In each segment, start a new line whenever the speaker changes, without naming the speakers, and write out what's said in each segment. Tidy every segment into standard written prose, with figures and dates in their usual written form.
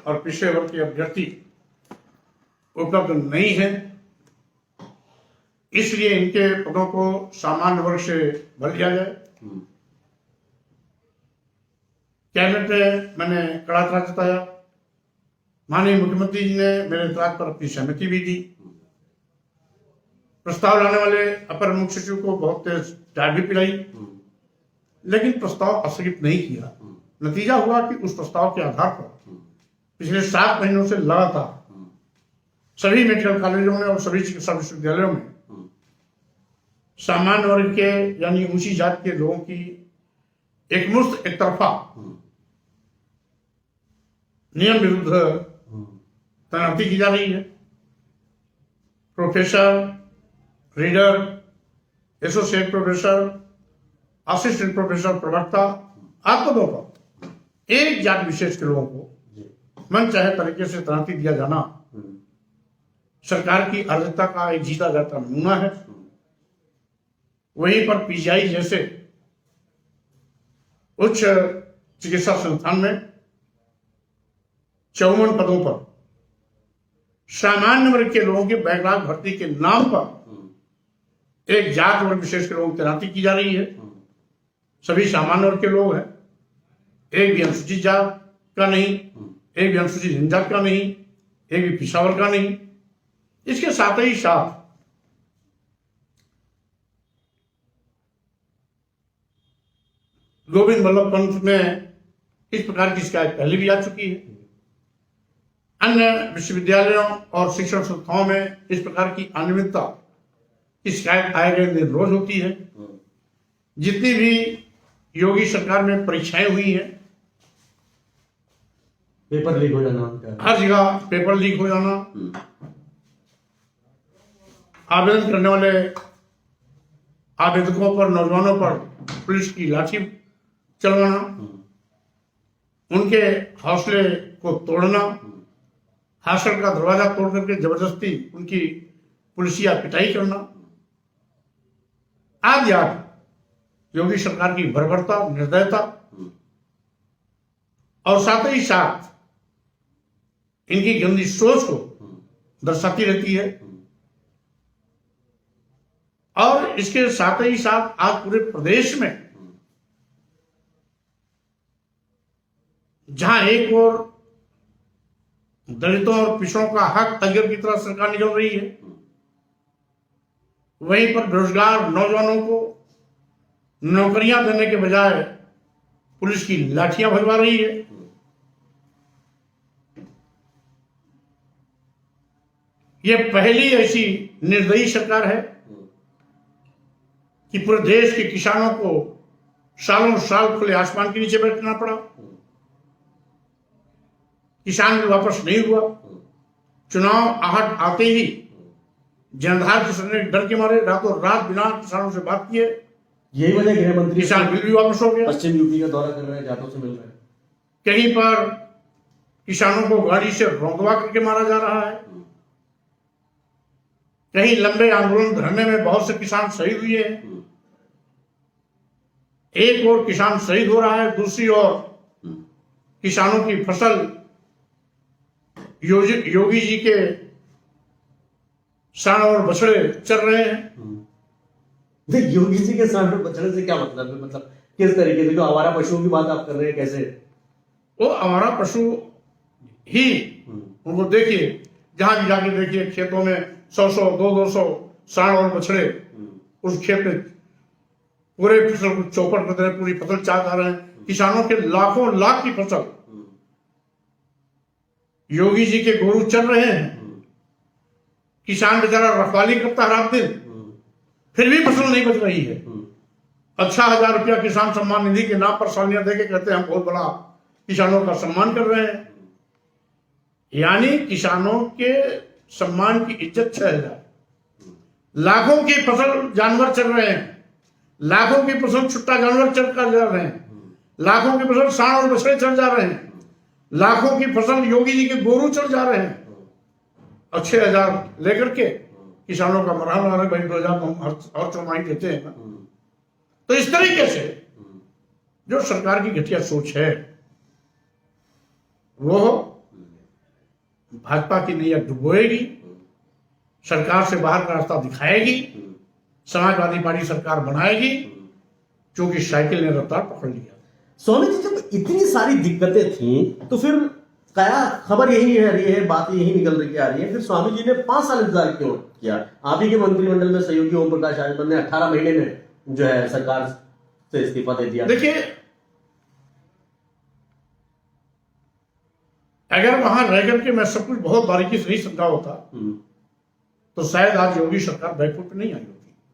और पिछड़े वर्ग के अभ्यर्थी उपलब्ध नहीं है, इसलिए इनके पदों को सामान्य वर्ग से भर दिया जाए। कैबिनेट में मैंने कड़ा एतराज जताया। माननीय मुख्यमंत्री जी ने मेरे एतराज पर अपनी सहमति भी दी। प्रस्ताव लाने वाले अपर मुख्य सचिव को बहुत तेज चाय भी पिलाई, लेकिन प्रस्ताव स्थगित नहीं किया। नतीजा हुआ कि उस प्रस्ताव के आधार पर पिछले 7 महीनों से लगातार सभी मेडिकल कॉलेजों में और सभी चिकित्सा विश्वविद्यालयों में सामान्य वर्ग के यानी ऊंची जाति के लोगों की एकमुश्त एक तरफा नियम विरुद्ध तैनाती की जा रही है। Professor, reader, associate professor, assistant professor, प्रवक्ता आदि पदों पर एक जाति विशेष के लोगों को मन चाहे तरीके से तैनाती दिया जाना सरकार की अराजकता का एक जीता जाता नमूना है। वहीं पर पीजीआई जैसे उच्च चिकित्सा संस्थान में 54 पदों पर सामान्य वर्ग के लोगों के बैकलॉग भर्ती के नाम पर एक जात वर्ग विशेष के लोगों की तैनाती की जा रही है। सभी सामान्य वर्ग के लोग हैं, एक भी अनुसूचित जात का नहीं, एक भी अनुसूचित जनजाति का नहीं, एक भी पिछड़ा वर्ग का नहीं। इसके साथ ही साथ गोविंद वल्लभ पंत में इस प्रकार की शिकायत पहले भी आ चुकी है। अन्य विश्वविद्यालयों और शिक्षण संस्थाओं में इस प्रकार की अनियमितता की शिकायत आए गए दिन रोज होती है। जितनी भी योगी सरकार में परीक्षाएं हुई हैं,
पेपर लीक हो जाना,
हर जगह पेपर लीक हो जाना, आवेदन करने वाले आवेदकों पर, नौजवानों पर पुलिस की लाठी चलवाना, उनके हौसले को तोड़ना, हॉस्टल का दरवाजा तोड़ करके जबरदस्ती उनकी पुलिसिया पिटाई करना आदि योगी सरकार की बर्बरता, निर्दयता और साथ ही साथ इनकी गंदी सोच को दर्शाती रहती है। और इसके साथ ही साथ आज पूरे प्रदेश में जहां एक और दलितों और पिछड़ों का हक अजगर की तरह सरकार निकल रही है, वहीं पर बेरोजगार नौजवानों को नौकरियां देने के बजाय पुलिस की लाठियां भरवा रही है। यह पहली ऐसी निर्दयी सरकार है कि पूरे देश के किसानों को सालों साल खुले आसमान के नीचे बैठना पड़ा। किसान भी वापस नहीं हुआ। चुनाव आहट आते ही जनधार किसान ने डर के मारे रातों रात बिना किसानों से बात किए,
यही वजह गृह मंत्री
किसान बिल भी वापस हो गया।
पश्चिम यूपी का दौरा कर रहे हैं, जाटों से मिल रहे हैं।
कहीं पर किसानों को गाड़ी से रौंदवा करके मारा जा रहा है। कहीं लंबे आंदोलन धरने में बहुत से किसान शहीद हुए हैं। एक और किसान शहीद हो रहा है, दूसरी ओर किसानों की फसल योगी जी के सांड और बछड़े चल रहे हैं।
योगी जी के सांड और बछड़े से क्या मतलब है? मतलब किस तरीके से? जो आवारा पशुओं की बात आप कर रहे हैं, कैसे?
वो आवारा पशु ही उनको देखिए, जहां भी जाके देखिए खेतों में 100-100, 200 सांड और बछड़े उस खेत में पूरे फसल को चौपट कर रहे हैं, पूरी फसल चाह जा रहे हैं। किसानों के लाखों लाख की फसल योगी जी के गोरू चल रहे हैं। किसान बेचारा रखवाली करता है रात दिन, फिर भी फसल नहीं बच रही है। अच्छा,000 रुपया किसान सम्मान निधि के नाम पर सालियां देके कहते हैं हम बहुत बड़ा किसानों का सम्मान कर रहे हैं। यानी किसानों के सम्मान की इज्जत 6,000। लाखों की फसल जानवर चल रहे हैं, लाखों की फसल छुट्टा जानवर चल कर जा रहे हैं, लाखों की फसल सांड और बछड़े चल जा रहे हैं, लाखों की फसल योगी जी के गोरू चल जा रहे हैं। और 6,000 लेकर के किसानों का मरहम आ रहा है, भाई 2,000 तो हम हर चौमाही देते हैं ना। तो इस तरीके से जो सरकार की घटिया सोच है वो भाजपा की नैया डुबोएगी, सरकार से बाहर का रास्ता दिखाएगी, समाजवादी पार्टी सरकार बनाएगी, क्योंकि साइकिल ने रफ्तार पकड़ लिया।
स्वामी जी, जब इतनी सारी दिक्कतें थी तो फिर क्या खबर यही है रही है, बात यही निकल रही आ रही है, फिर स्वामी जी ने 5 साल इंतजार क्यों किया? आप ही के मंत्रिमंडल में सहयोगी ओम प्रकाश आजमल ने 18 महीने में जो है सरकार से इस्तीफा दे दिया।
देखिए, अगर वहां रह करके मैं सब कुछ बहुत बारीकी से नहीं समझा होता तो शायद आज योगी सरकार बैकफुट पे नहीं आई होती।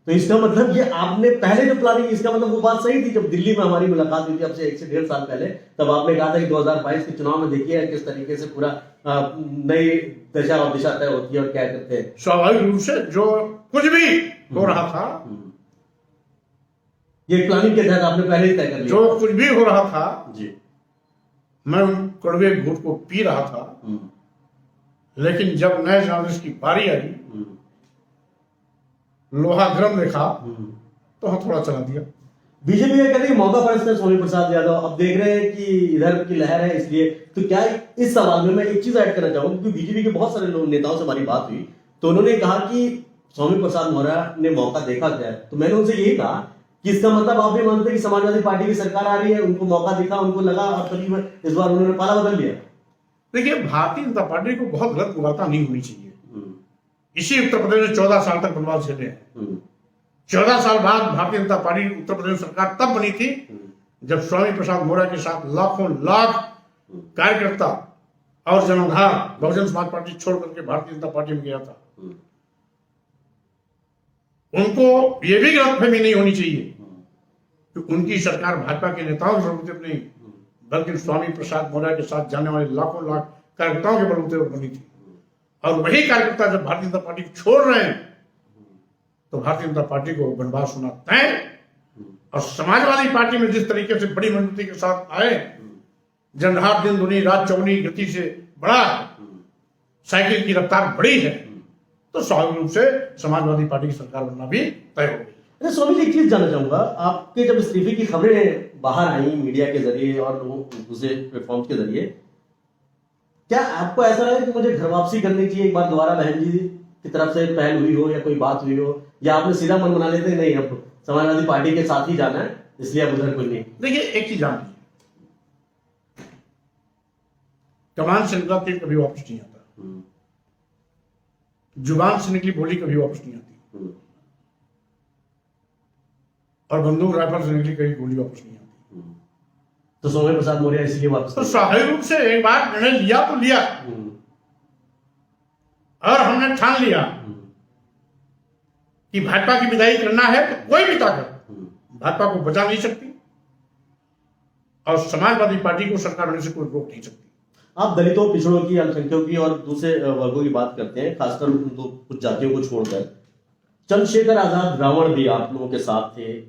तो इसका मतलब ये आपने पहले जो प्लानिंग, इसका मतलब वो बात सही थी। जब दिल्ली में हमारी मुलाकात हुई थी आपसे 1 से 1.5 साल पहले, तब आपने कहा था कि 2022 के चुनाव में देखिए किस तरीके से पूरा नई दशा और दिशा तय होती है और क्या करते हैं।
स्वाभाविक रूप से जो कुछ भी हो रहा था,
ये प्लानिंग के तहत आपने पहले ही तय कर लिया।
जो कुछ भी हो रहा था
जी,
मैं उन कड़वे घूट को पी रहा था, लेकिन जब नए जर्नलिस्ट की बारी आई, लोहा गर्म देखा तो हम थोड़ा चला दिया।
बीजेपी ये कह रही है मौका परस्त स्वामी प्रसाद यादव, अब देख रहे हैं कि इधर की लहर है, इसलिए तो क्या इस सवाल में मैं एक चीज ऐड करना चाहूंगा, क्योंकि बीजेपी के बहुत सारे लोग नेताओं से हमारी बात हुई तो उन्होंने कहा कि स्वामी प्रसाद मौर्य ने मौका देखा क्या, तो मैंने उनसे यही कहा कि इसका मतलब आप भी मानते हैं कि समाजवादी पार्टी की सरकार आ रही है, उनको मौका दिखा, उनको लगा और करीब इस बार उन्होंने पाला बदल लिया।
देखिए, भारतीय जनता पार्टी को बहुत गलत गुलाता नहीं होनी चाहिए। इसी उत्तर प्रदेश में 14 साल तक बनवास झेले हैं। 14 साल बाद भारतीय जनता पार्टी उत्तर प्रदेश सरकार तब बनी थी जब स्वामी प्रसाद मौर्य के साथ लाखों लाख कार्यकर्ता और जनाधार बहुजन समाज पार्टी छोड़ करके भारतीय जनता पार्टी में गया था। उनको ये भी गलतफहमी नहीं होनी चाहिए कि उनकी सरकार भाजपा के नेताओं के बलबूते पर नहीं, बल्कि स्वामी प्रसाद मौर्य के साथ जाने वाले लाखों लाख कार्यकर्ताओं के बलबूते पर बनी थी। और वही कार्यकर्ता जब भारतीय जनता पार्टी को छोड़ रहे हैं तो भारतीय जनता पार्टी को बनवास होना तय। और समाजवादी पार्टी में जिस तरीके से बड़ी मजबूती के साथ आए, जनाधार दिन दुनी रात चौगुनी गति से बढ़ा, साइकिल की रफ्तार बढ़ी है, तो स्वाभाविक रूप से समाजवादी पार्टी की सरकार बनना भी तय हो गई।
अरे स्वामी जी, एक चीज जानना चाहूंगा, आपके जब इस्तीफे की खबरें बाहर आई मीडिया के जरिए और दूसरे प्लेटफॉर्म के जरिए, क्या आपको ऐसा लगा कि मुझे घर वापसी करनी चाहिए एक बार दोबारा, बहन जी की तरफ से पहल हुई हो या कोई बात हुई हो, या आपने सीधा मन बना लेते नहीं अब समाजवादी पार्टी के साथ ही जाना है इसलिए अब उधर कोई नहीं?
देखिए, एक चीज जान लीजिए, कमान से निकला तीर कभी वापस नहीं आता, जुबान से निकली बोली कभी वापस नहीं आती, और बंदूक राइफल से निकली कभी गोली वापस नहीं आती।
तो स्वामी प्रसाद मौर्य इसलिए वापस,
तो स्वाभाविक रूप से एक बार निर्णय लिया तो लिया, और हमने ठान लिया कि भाजपा की विदाई करना है तो कोई भी ताकत भाजपा को बचा नहीं सकती और समाजवादी पार्टी को सरकार बनने से कोई रोक नहीं सकती।
आप दलितों, पिछड़ों की, अल्पसंख्यकों की और दूसरे वर्गों की बात करते हैं, खासकर कुछ जातियों को छोड़कर। चंद्रशेखर आजाद रावण भी आप लोगों के साथ थे।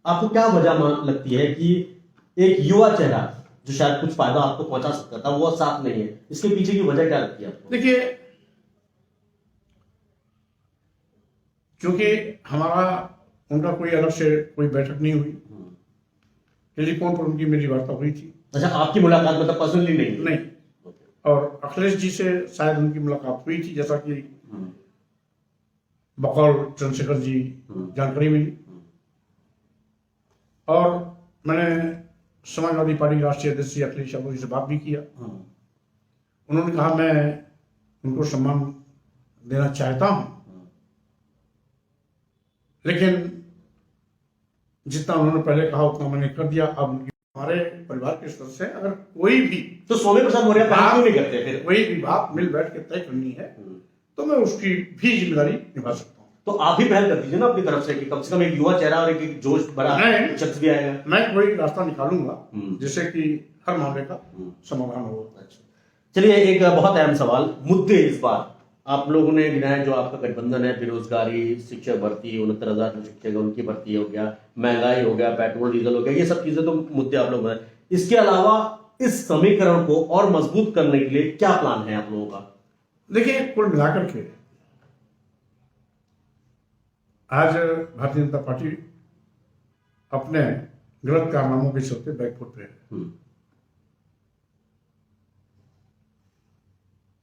आपको क्या वजह लगती है कि एक युवा चेहरा जो शायद कुछ फायदा आपको पहुंचा सकता था वो साथ नहीं है, इसके पीछे की वजह क्या लगती है आपको?
देखिए, क्योंकि हमारा उनका कोई अलग से कोई बैठक नहीं हुई, टेलीफोन पर उनकी मेरी वार्ता हुई थी।
अच्छा, आपकी मुलाकात मतलब पर्सनली नहीं?
और अखिलेश जी से शायद उनकी मुलाकात हुई थी, जैसा कि बकौल चंद्रशेखर जी जानकारी मिली। और मैंने समाजवादी पार्टी राष्ट्रीय अध्यक्ष अखिलेश यादव जी से बात भी किया। उन्होंने कहा मैं उनको सम्मान देना चाहता हूं, लेकिन जितना उन्होंने पहले कहा उतना मैंने कर दिया। अब हमारे परिवार के सदस्य अगर कोई भी,
तो स्वामी प्रसाद मौर्य क्यों नहीं करते फिर?
कोई भी बात मिल बैठ के तय करनी है तो मैं उसकी भी जिम्मेदारी निभा सकता हूँ।
तो आप ही पहल कर दीजिए ना अपनी तरफ से कि कम से कम एक युवा चेहरा और एक जोश भरा शख्स भी आएगा।
मैं कोई रास्ता निकालूंगा जिससे कि हर मामले का समाधान हो।
चलिए, एक बहुत अहम सवाल, मुद्दे इस बार आप लोगों ने गिनाया जो आपका गठबंधन है, बेरोजगारी, शिक्षक भर्ती, 69,000 शिक्षक उनकी भर्ती हो गया, महंगाई हो गया, पेट्रोल डीजल हो गया, ये सब चीजें तो मुद्दे आप लोग बनाए। इसके अलावा इस समीकरण को और मजबूत करने के लिए क्या प्लान है आप लोगों का?
देखिए, कुल मिलाकर के आज भारतीय जनता पार्टी अपने गलत कारनामों के चलते बैकफुट पे है।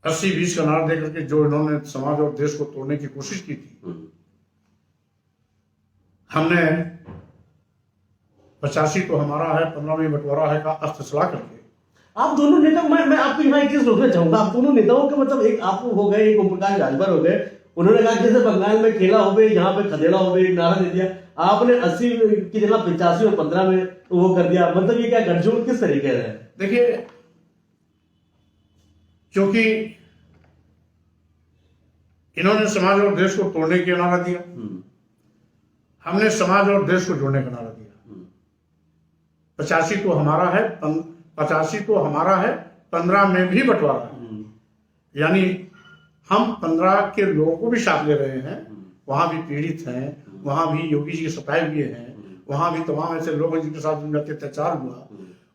80-20 का नारा देकर के जो इन्होंने समाज और देश को तोड़ने की कोशिश की थी, हमने 85 तो हमारा है, 15 में बंटवारा है का अर्थ चला करके
आप दोनों नेता, मैं आपको यहाँ एक चीज रोकना चाहूंगा। आप दोनों नेताओं का मतलब, एक आप हो गए, एक ओम प्रकाश राजभर हो गए, उन्होंने कहा जैसे बंगाल में खेला हो गए, यहाँ पे खदेड़ा हो गए, नारा दे दिया। आपने 80 की जगह 85 और 15 में वो कर दिया। मतलब ये क्या गठजोड़ किस तरीके से है?
देखिए, क्योंकि इन्होंने समाज और देश को तोड़ने का नारा दिया, हमने समाज और देश को जोड़ने का नारा दिया। 85 तो हमारा है, 85 तो हमारा है, 15 में भी बंटवारा है। यानी हम 15 के लोगों को भी साथ ले रहे हैं, वहां भी पीड़ित हैं, वहां भी योगी जी सताए हुए हैं, वहां भी तमाम ऐसे लोग हैं जिनके साथ जनजातीय अत्याचार हुआ।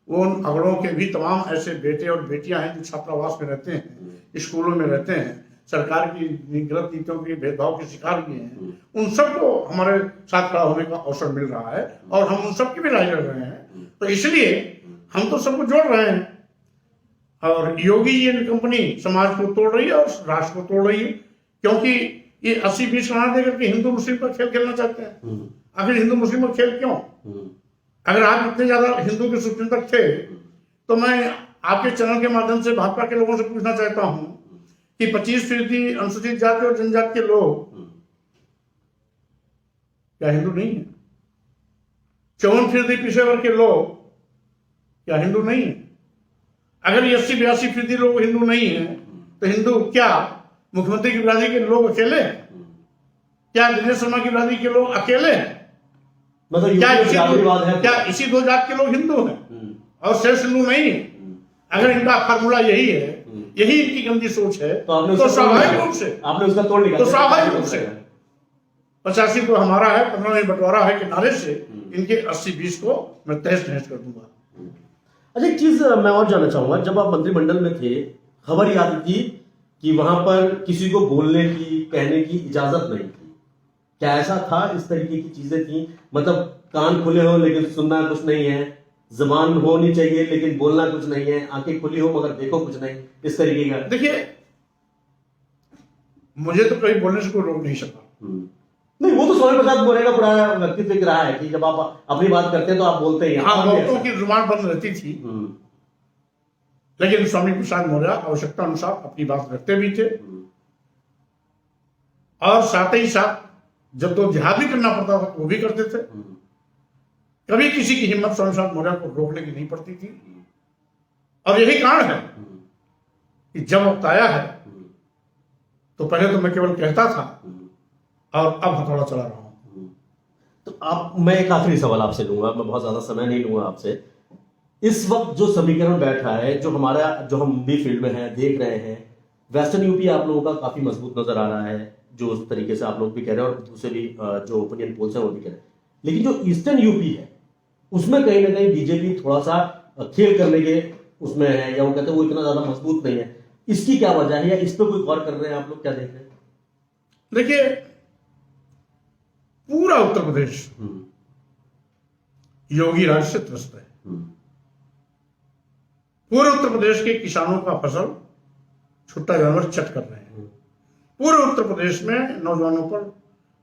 उन अगड़ों के भी तमाम ऐसे बेटे और बेटियां हैं जो छात्रावास में रहते हैं, स्कूलों में रहते हैं, सरकार की गलत नीतियों के भेदभाव के शिकार भी हैं। उन सबको हमारे साथ खड़ा होने का अवसर मिल रहा है और हम उन सबकी भी राय लड़ रहे हैं। तो इसलिए हम तो सबको जोड़ रहे हैं। और योगी जी एंड कंपनी समाज को तोड़ रही है और राष्ट्र को तोड़ रही है, क्योंकि ये 80-20 बना देकर के हिंदू मुस्लिम का खेल खेलना चाहते हैं। आखिर हिंदू मुस्लिम का खेल क्यों? अगर आप इतने ज्यादा हिंदू के शुभचिंतक थे तो मैं आपके चैनल के माध्यम से भाजपा के लोगों से पूछना चाहता हूं कि 25% अनुसूचित जाति और जनजाति के लोग क्या हिंदू नहीं है? 54% पिछड़े वर्ग के लोग क्या हिंदू नहीं है? अगर ये 80-82% लोग हिंदू नहीं है तो हिंदू क्या मुख्यमंत्री की बिरादरी के लोग अकेले? क्या दिनेश शर्मा की बिरादरी के लोग अकेले?
मतलब
क्या इसी 2 जात के लोग हिंदू हैं और शेष हिंदू नहीं है? अगर इनका फार्मूला यही है, यही इनकी गंदी सोच है, तो स्वाभाविक रूप से
आपने उसका तोड़ निकाला।
तो स्वाभाविक रूप से 85 तो हमारा है, 15 में बंटवारा है के नारे से इनके 80-20 को मैं तहस नहस कर दूंगा।
अच्छा, एक चीज मैं और जानना चाहूंगा, जब आप मंत्रिमंडल में थे, खबर याद थी कि वहां पर किसी को बोलने की, कहने की इजाजत नहीं थी। क्या ऐसा था? इस तरीके की चीजें थी? मतलब कान खुले हो लेकिन सुनना कुछ नहीं है, जबान होनी चाहिए लेकिन बोलना कुछ नहीं है, आंखें खुली हो मगर देखो कुछ नहीं, इस तरीके का?
देखिए, मुझे तो कहीं बोलने से कोई रोक नहीं सका।
नहीं, वो तो स्वामी प्रसाद मोरे का पुराना व्यक्तित्व रहा है कि जब आप अपनी बात करते हैं तो आप बोलते हैं।
हाँ, बहुतों की जुबान बंद रहती थी, लेकिन स्वामी प्रसाद मौर्य आवश्यकता अनुसार अपनी बात रखते भी थे और साथ ही साथ जब तो जिहाद भी करना पड़ता था तो वो भी करते थे। कभी किसी की हिम्मत स्वामी प्रसाद मौर्य को रोकने की नहीं पड़ती थी। और यही कारण है कि जब वक्त आया है तो पहले तो मैं केवल कहता था और अब हथौड़ा चला रहा हूं।
तो आप, मैं एक आखिरी सवाल आपसे लूंगा, मैं बहुत ज्यादा समय नहीं लूंगा आपसे। इस वक्त जो समीकरण बैठा है, जो हम भी फील्ड में हैं, देख रहे हैं, वेस्टर्न यूपी आप लोगों का काफी मजबूत नजर आ रहा है, जो उस तरीके से आप लोग भी कह रहे हैं और दूसरे भी जो ओपिनियन पोल्स हैं वो भी कह रहे हैं। लेकिन जो ईस्टर्न यूपी है उसमें कहीं ना कहीं बीजेपी थोड़ा सा खेल करने के उसमें है, या वो कहते हैं वो इतना ज्यादा मजबूत नहीं है। इसकी क्या वजह है, या इस पर कोई गौर कर रहे हैं आप लोग, क्या देख रहे हैं?
देखिए, पूरा उत्तर प्रदेश योगी राज से त्रस्त है। पूरे उत्तर प्रदेश के किसानों का फसल छुट्टा जानवर चट कर रहे हैं। पूरे उत्तर प्रदेश में नौजवानों पर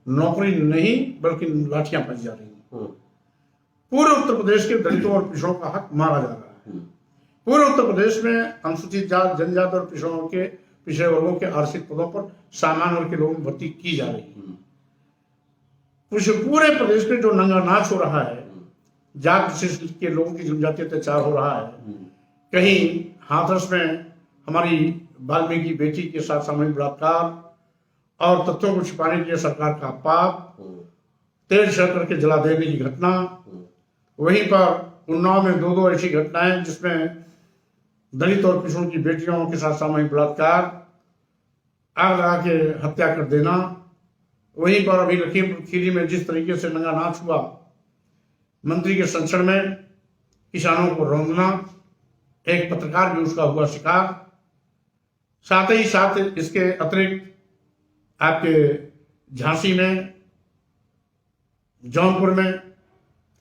नौकरी नहीं बल्कि लाठियां पच जा रही हैं। पूरे उत्तर प्रदेश के दलितों और पिछड़ों का हक मारा जा रहा है। पूरे उत्तर प्रदेश में अनुसूचित जात, जनजाति और पिछड़ों के पिछड़े वर्गों के आरक्षित पदों पर सामान्य वर्ग के लोगों की भर्ती की जा रही है। पूरे प्रदेश में जो नंगा नाच हो रहा है, जात विशेष के लोगों की जनजातीय अत्याचार हो रहा है, कहीं हाथरस में हमारी वाल्मीकि बेटी के साथ सामूहिक बलात्कार और तथ्यों को छिपाने के लिए सरकार का पाप, तेल छड़ करके जला देने की घटना, वहीं पर उन्नाव में 2 ऐसी घटनाएं जिसमें दलित और पिछड़ों की बेटियों के साथ सामूहिक बलात्कार, आग लगा के हत्या कर देना, वहीं पर अभी लखीमपुर खीरी में जिस तरीके से नंगा नाच हुआ, मंत्री के संसद में किसानों को रौंदना, एक पत्रकार भी उसका हुआ शिकार। साथ ही साथ इसके अतिरिक्त आपके झांसी में, जौनपुर में,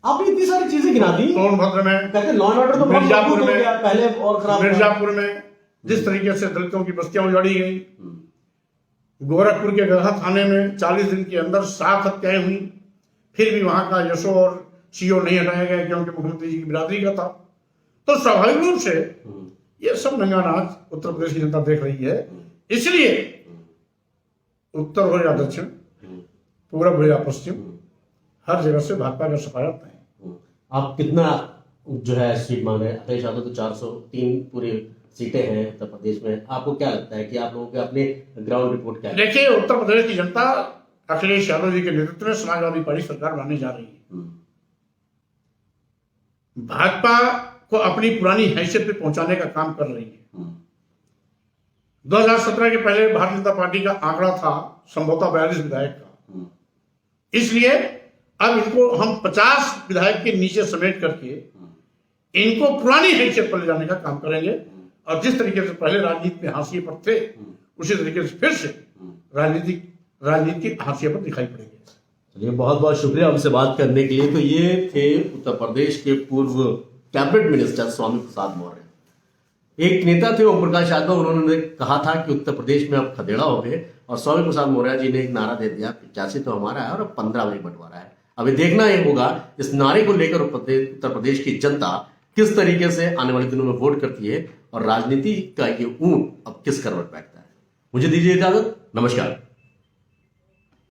आपने इतनी सारी चीजें गिना दी।
सोनभद्र में,
कहते लॉ एंड ऑर्डर तो
मिर्जापुर में,
पहले और खराब,
मिर्जापुर में, जिस तरीके से दलितों की बस्तियां उजाड़ी गई, गोरखपुर के गधा थाने में 40 दिन के अंदर 7 हत्याएं हुई, फिर भी वहां का यशो और सीओ नहीं हटाया गया क्योंकि मुख्यमंत्री जी की बिरादरी का था। तो स्वाभाविक रूप से ये सब नंगा नाच उत्तर प्रदेश की जनता देख रही है। इसलिए उत्तर हो या दक्षिण, पूरब हो या पश्चिम, हर जगह से भाजपा का सफायत है।
आप कितना जो है सीट मांग रहे हैं? अखिलेश यादव तो 403 पूरे सीटें हैं उत्तर प्रदेश में। आपको क्या लगता है कि आप लोगों के अपने ग्राउंड रिपोर्ट क्या है?
देखिए, उत्तर प्रदेश की जनता अखिलेश यादव जी के नेतृत्व में समाजवादी पार्टी सरकार बनाने जा रही है। भाजपा को अपनी पुरानी हैसियत पे पहुंचाने का काम कर रही है। 2017 के पहले भारतीय जनता पार्टी का आंकड़ा था संभवतः 42 विधायक का। इसलिए अब इनको हम 50 विधायक के नीचे समेट करके इनको पुरानी हैसियत पर ले जाने का काम करेंगे। और जिस तरीके से पहले राजनीति में हाशिए पर थे, उसी तरीके से फिर से राजनीति हाशिए पर दिखाई पड़ेगी।
चलिए, बहुत बहुत शुक्रिया हमसे बात करने के लिए। तो ये थे उत्तर प्रदेश के पूर्व कैबिनेट मिनिस्टर स्वामी प्रसाद मौर्य। एक नेता थे ओम प्रकाश यादव, उन्होंने कहा था कि उत्तर प्रदेश में अब खदेड़ा हो गए, और स्वामी प्रसाद मौर्य जी ने एक नारा दे दिया, 85 तो हमारा है और अब 15 में बंटवारा है। अभी देखना ये होगा इस नारे को लेकर उत्तर प्रदेश की जनता किस तरीके से आने वाले दिनों में वोट करती है और राजनीति का ये ऊंट अब किस करवट बैठता है। मुझे दीजिए इजाजत, नमस्कार।